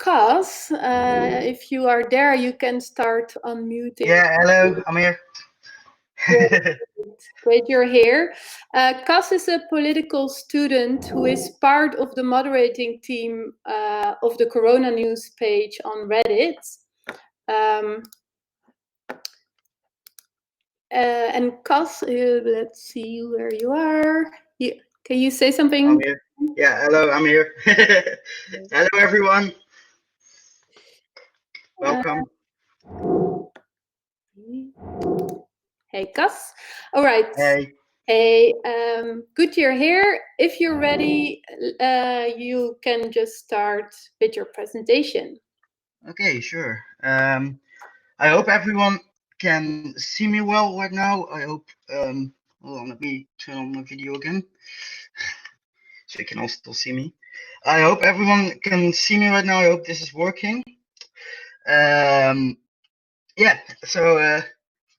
Cas, if you are there, you can start unmuting. Yeah, hello, I'm here. Great, you're here. Cas is a political student who is part of the moderating team of the Corona News page on Reddit. And Cas, let's see where you are. Can you say something? I'm here. Yeah, hello, I'm here. Hello, everyone. Welcome. Hey, Cas. All right. Hey. Hey, good you're here. If you're ready, you can just start with your presentation. Okay, sure. I hope everyone can see me well right now. I hope, hold on, let me turn on my video again. So you can all still see me. I hope everyone can see me right now. I hope this is working. Yeah, so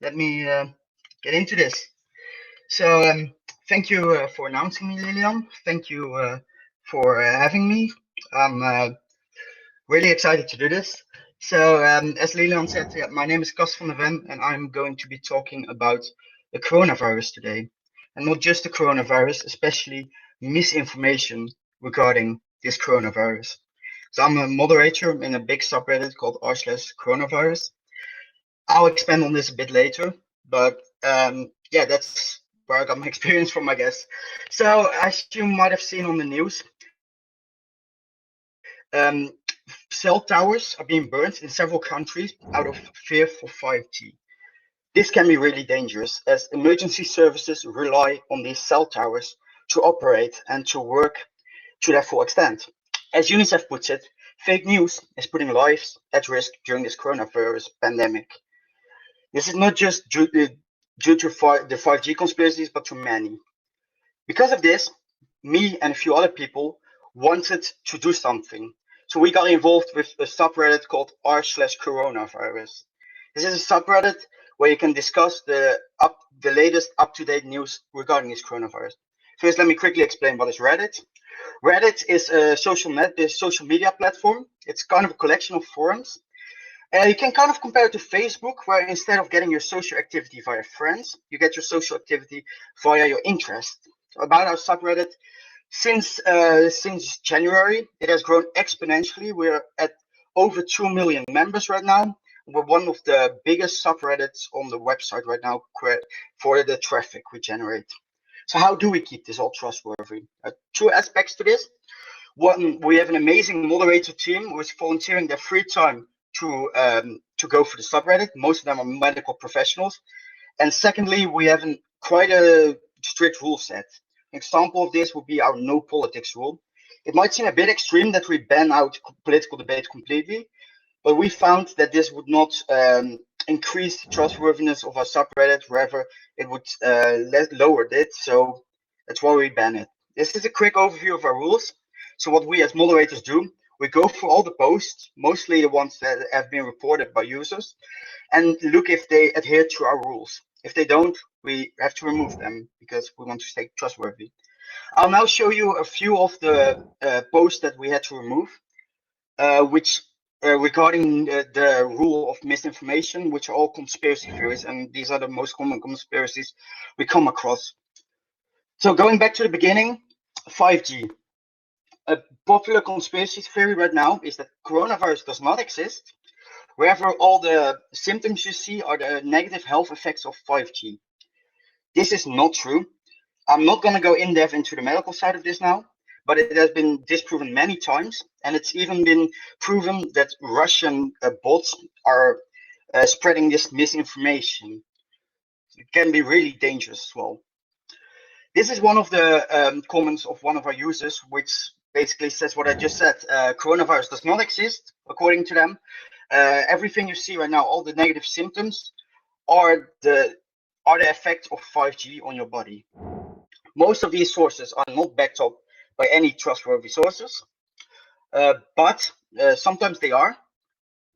let me get into this. So thank you for announcing me, Lilian. Thank you for having me. I'm really excited to do this. So as Lilian said, yeah, my name is Cas van der Ven, and I'm going to be talking about the coronavirus today. And not just the coronavirus, especially misinformation regarding this coronavirus. So I'm a moderator in a big subreddit called r/coronavirus. I'll expand on this a bit later, but yeah, that's where I got my experience from, I guess. So as you might have seen on the news, cell towers are being burned in several countries out of fear for 5G. This can be really dangerous as emergency services rely on these cell towers to operate and to work to their full extent. As UNICEF puts it, fake news is putting lives at risk during this coronavirus pandemic. This is not just due to the 5G conspiracies, but to many. Because of this, me and a few other people wanted to do something. So we got involved with a subreddit called r/coronavirus. This is a subreddit where you can discuss the latest up-to-date news regarding this coronavirus. First, let me quickly explain what is Reddit. Reddit is a social media platform. It's kind of a collection of forums. You can kind of compare it to Facebook, where instead of getting your social activity via friends, you get your social activity via your interest. So about our subreddit, since January, it has grown exponentially. We're at over 2 million members right now. We're one of the biggest subreddits on the website right now for the traffic we generate. So how do we keep this all trustworthy? Two aspects to this. One, we have an amazing moderator team who is volunteering their free time to go for the subreddit. Most of them are medical professionals. And secondly, we have quite a strict rule set. An example of this would be our no politics rule. It might seem a bit extreme that we ban out political debate completely, but we found that this would not increase the trustworthiness of our subreddit, rather it would lower it. So that's why we ban it. This is a quick overview of our rules. So what we as moderators do, we go through all the posts, mostly the ones that have been reported by users, and look if they adhere to our rules. If they don't, we have to remove them because we want to stay trustworthy. I'll now show you a few of the posts that we had to remove, which regarding the rule of misinformation, which are all conspiracy theories, and these are the most common conspiracies we come across. So going back to the beginning, 5G. A popular conspiracy theory right now is that coronavirus does not exist. Rather, all the symptoms you see are the negative health effects of 5G. This is not true. I'm not going to go in depth into the medical side of this now, but it has been disproven many times, and it's even been proven that Russian bots are spreading this misinformation. It can be really dangerous as well. This is one of the comments of one of our users, which basically says what I just said. Coronavirus does not exist, according to them. Everything you see right now, all the negative symptoms, are the effect of 5G on your body. Most of these sources are not backed up by any trustworthy sources, but sometimes they are.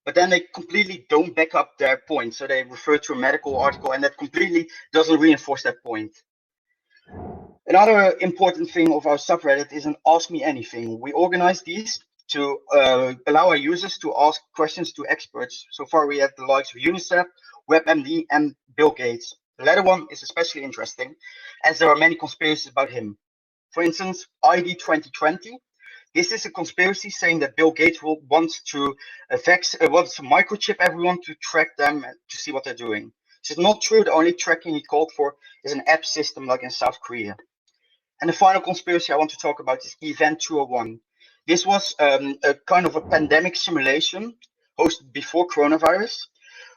But then they completely don't back up their point. So they refer to a medical article, and that completely doesn't reinforce that point. Another important thing of our subreddit is an Ask Me Anything. We organize these to allow our users to ask questions to experts. So far, we have the likes of UNICEF, WebMD, and Bill Gates. The latter one is especially interesting, as there are many conspiracies about him. For instance, ID 2020. This is a conspiracy saying that Bill Gates wants to microchip everyone to track them to see what they're doing. This is not true. The only tracking he called for is an app system like in South Korea. And the final conspiracy I want to talk about is Event 201. This was a kind of a pandemic simulation hosted before coronavirus,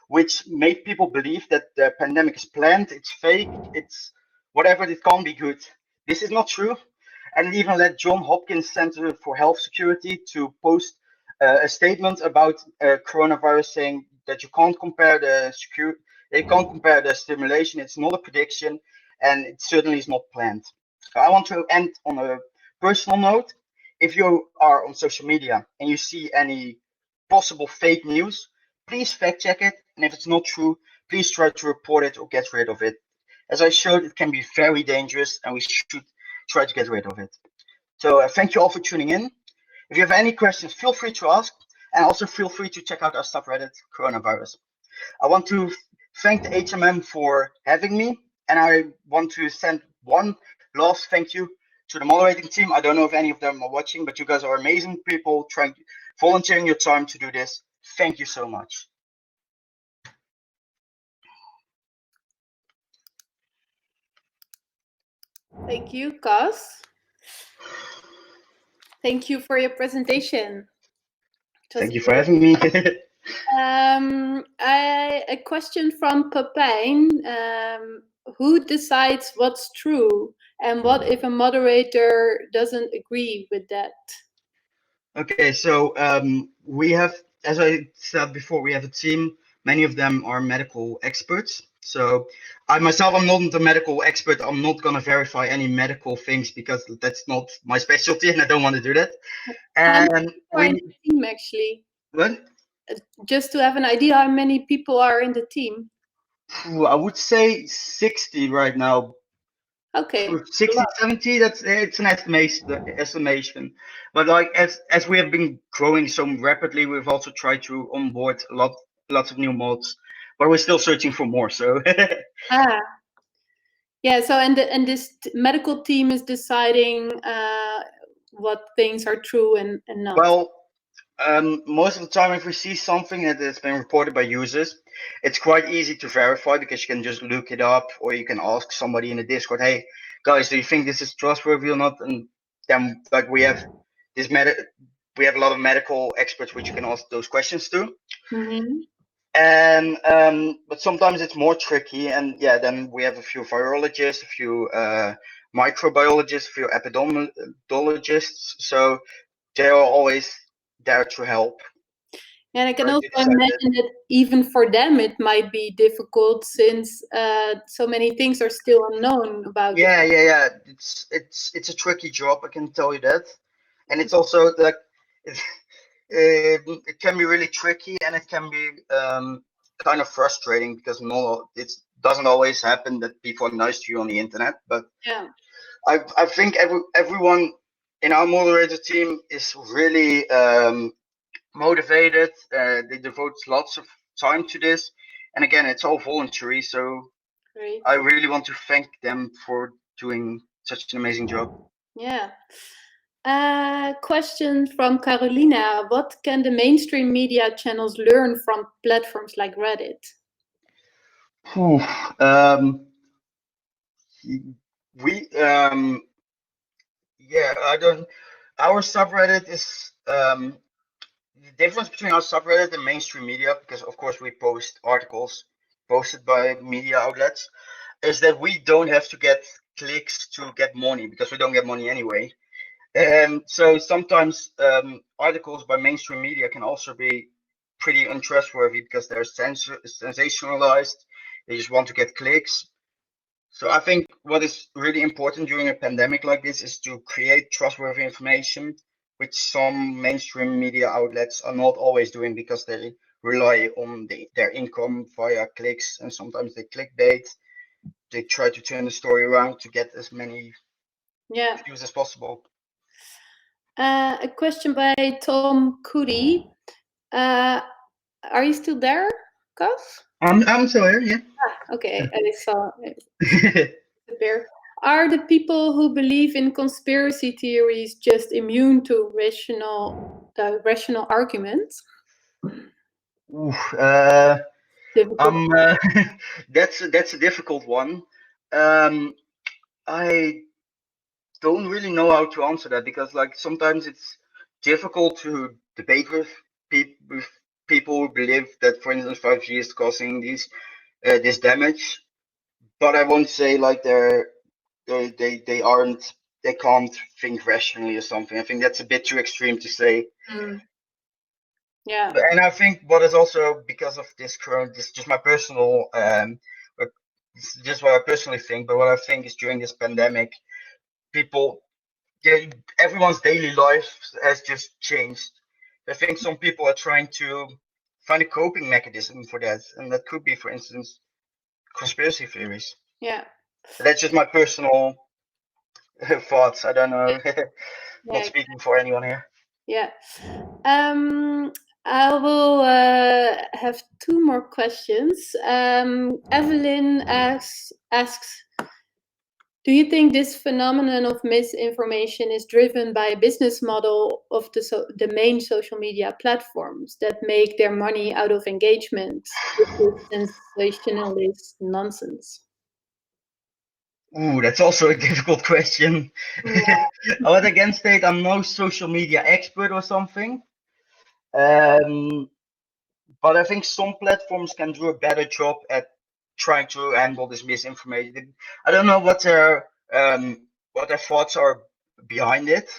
which made people believe that the pandemic is planned, it's fake, it's whatever, it can't be good. This is not true. And it even led John Hopkins Center for Health Security to post a statement about coronavirus saying that you can't compare the stimulation, it's not a prediction, and it certainly is not planned. I want to end on a personal note. If you are on social media and you see any possible fake news, please fact check it. And if it's not true, please try to report it or get rid of it. As I showed, it can be very dangerous and we should try to get rid of it. So thank you all for tuning in. If you have any questions, feel free to ask, and also feel free to check out our subreddit, Coronavirus. I want to thank the HMM for having me, and I want to send one last thank you to the moderating team. I don't know if any of them are watching, but you guys are amazing people volunteering your time to do this. Thank you so much. Thank you, Cas. Thank you for your presentation. Thank you for having me. A question from Pepijn. Who decides what's true, and what if a moderator doesn't agree with that? Okay, so we have, as I said before, we have a team. Many of them are medical experts. So I myself, I'm not a medical expert. I'm not going to verify any medical things because that's not my specialty, and I don't want to do that. And we in the team actually. What? Just to have an idea, how many people are in the team? I would say 60 right now. Okay. 60, 70, it's an estimation. But like as we have been growing so rapidly, we've also tried to onboard lots of new mods, but we're still searching for more. So yeah. So and this medical team is deciding what things are true and not. Well, most of the time, if we see something that has been reported by users, it's quite easy to verify because you can just look it up, or you can ask somebody in the Discord, "Hey, guys, do you think this is trustworthy or not?" And then, like, we have a lot of medical experts which you can ask those questions to. Mm-hmm. And but sometimes it's more tricky, and yeah, then we have a few virologists, a few microbiologists, a few epidemiologists. So they are always there to help. And I can also imagine that even for them it might be difficult since so many things are still unknown about. Yeah. It's a tricky job, I can tell you that, and it's also like it can be really tricky, and it can be kind of frustrating because it doesn't always happen that people are nice to you on the internet. But yeah, I think everyone in our moderator team is really motivated. They devote lots of time to this, and again, it's all voluntary. So great. I really want to thank them for doing such an amazing job. Yeah. Question from Carolina. What can the mainstream media channels learn from platforms like Reddit? Our subreddit is the difference between our subreddit and mainstream media, because of course we post articles posted by media outlets, is that we don't have to get clicks to get money because we don't get money anyway. So sometimes articles by mainstream media can also be pretty untrustworthy because they're sensationalized. They just want to get clicks. So I think what is really important during a pandemic like this is to create trustworthy information, which some mainstream media outlets are not always doing because they rely on their income via clicks, and sometimes they clickbait. They try to turn the story around to get as many views as possible. A question by Tom Cootie. Are you still there, Cas? I'm still here, yeah. Okay, I saw it there. Are the people who believe in conspiracy theories just immune to rational arguments? Ooh, Difficult. that's a difficult one. I don't really know how to answer that, because like sometimes it's difficult to debate with people who believe that, for instance, 5G is causing this damage. But I won't say like they aren't, they can't think rationally or something. I think that's a bit too extreme to say. Yeah. And I think what is also because of this this is just my personal this is just what I personally think. But what I think is, during this pandemic, people, everyone's daily life has just changed. I think some people are trying to find a coping mechanism for that, and that could be, for instance, conspiracy theories. Yeah. That's just my personal thoughts. I don't know. Not Yeah. speaking for anyone here. Yeah. I will have two more questions. Evelyn asks, do you think this phenomenon of misinformation is driven by a business model of the main social media platforms that make their money out of engagement with this sensationalist nonsense? Ooh, that's also a difficult question. Yeah. I would again state I'm no social media expert or something. But I think some platforms can do a better job at trying to handle this misinformation. I don't know what their thoughts are behind it.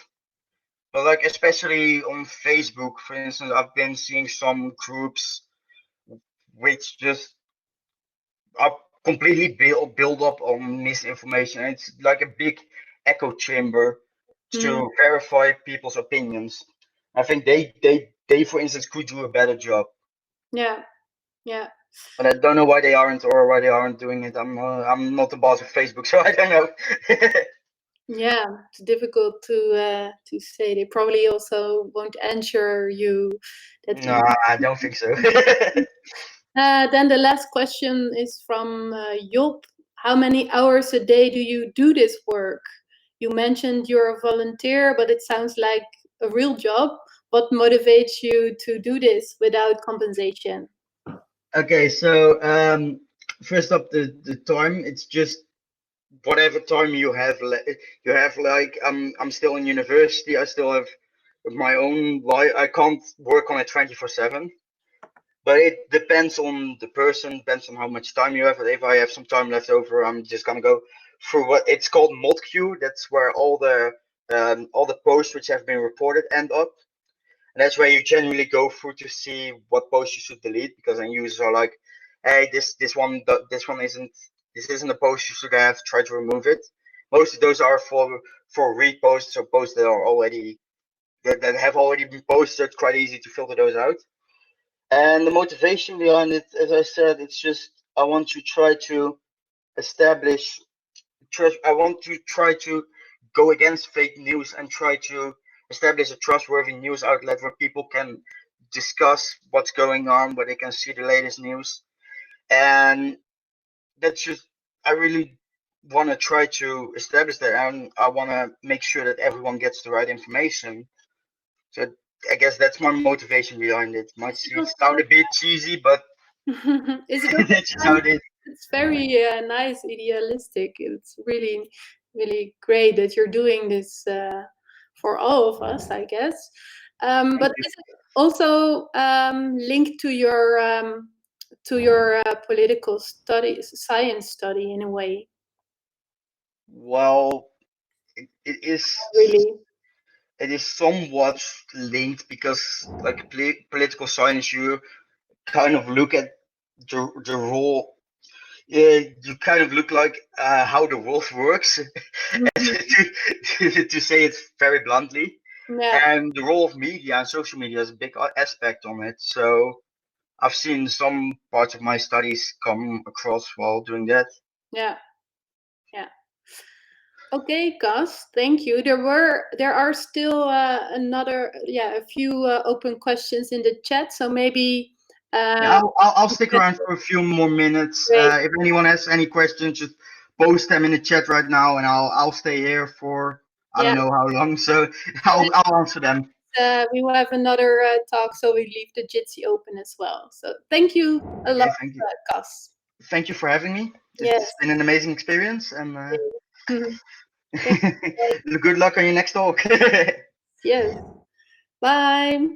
But like, especially on Facebook, for instance, I've been seeing some groups which just are completely build up on misinformation. It's like a big echo chamber to verify people's opinions. I think they for instance could do a better job. Yeah. Yeah. But I don't know why they aren't, or why they aren't doing it. I'm not the boss of Facebook, so I don't know. Yeah, it's difficult to say. They probably also won't answer you. That No, I don't think so. Then the last question is from Job. How many hours a day do you do this work? You mentioned you're a volunteer, but it sounds like a real job. What motivates you to do this without compensation? Okay, so first up, the time. It's just whatever time you have. You have, like, I'm still in university. I still have my own life. I can't work on it 24/7. But it depends on the person, depends on how much time you have. If I have some time left over, I'm just gonna go through what it's called mod queue. That's where all the posts which have been reported end up. And that's where you generally go through to see what posts you should delete, because then users are like, hey, this isn't a post you should have, try to remove it. Most of those are for reposts, or posts that are already that have already been posted. Quite easy to filter those out. And the motivation behind it, as I said, it's just I want to try to establish trust. I want to try to go against fake news and try to establish a trustworthy news outlet where people can discuss what's going on, where they can see the latest news. And that's just, I really want to try to establish that, and I want to make sure that everyone gets the right information. So I guess that's my motivation behind it. Might sound a bit cheesy, but Is it also that's just how it is. it's very nice, idealistic. It's really, really great that you're doing this for all of us, I guess. But is it also linked to your political studies, science study in a way? Well, it is. Really? It is somewhat linked, because, like, political science, you kind of look at the role. You kind of look like how the world works, to say it very bluntly. Yeah. And the role of media and social media is a big aspect on it. So I've seen some parts of my studies come across while doing that. Yeah. Yeah. Okay, Cas, thank you. There are still a few open questions in the chat. So maybe Yeah, I'll stick around for a few more minutes. great. If anyone has any questions, just post them in the chat right now, and I'll stay here for I don't know how long. So I'll answer them. We will have another talk, so we leave the Jitsi open as well. So thank you a lot, Okay, thank you. Cas. Thank you for having me. Yes. It's been an amazing experience, and Thank you. good luck on your next talk. Yes. Bye.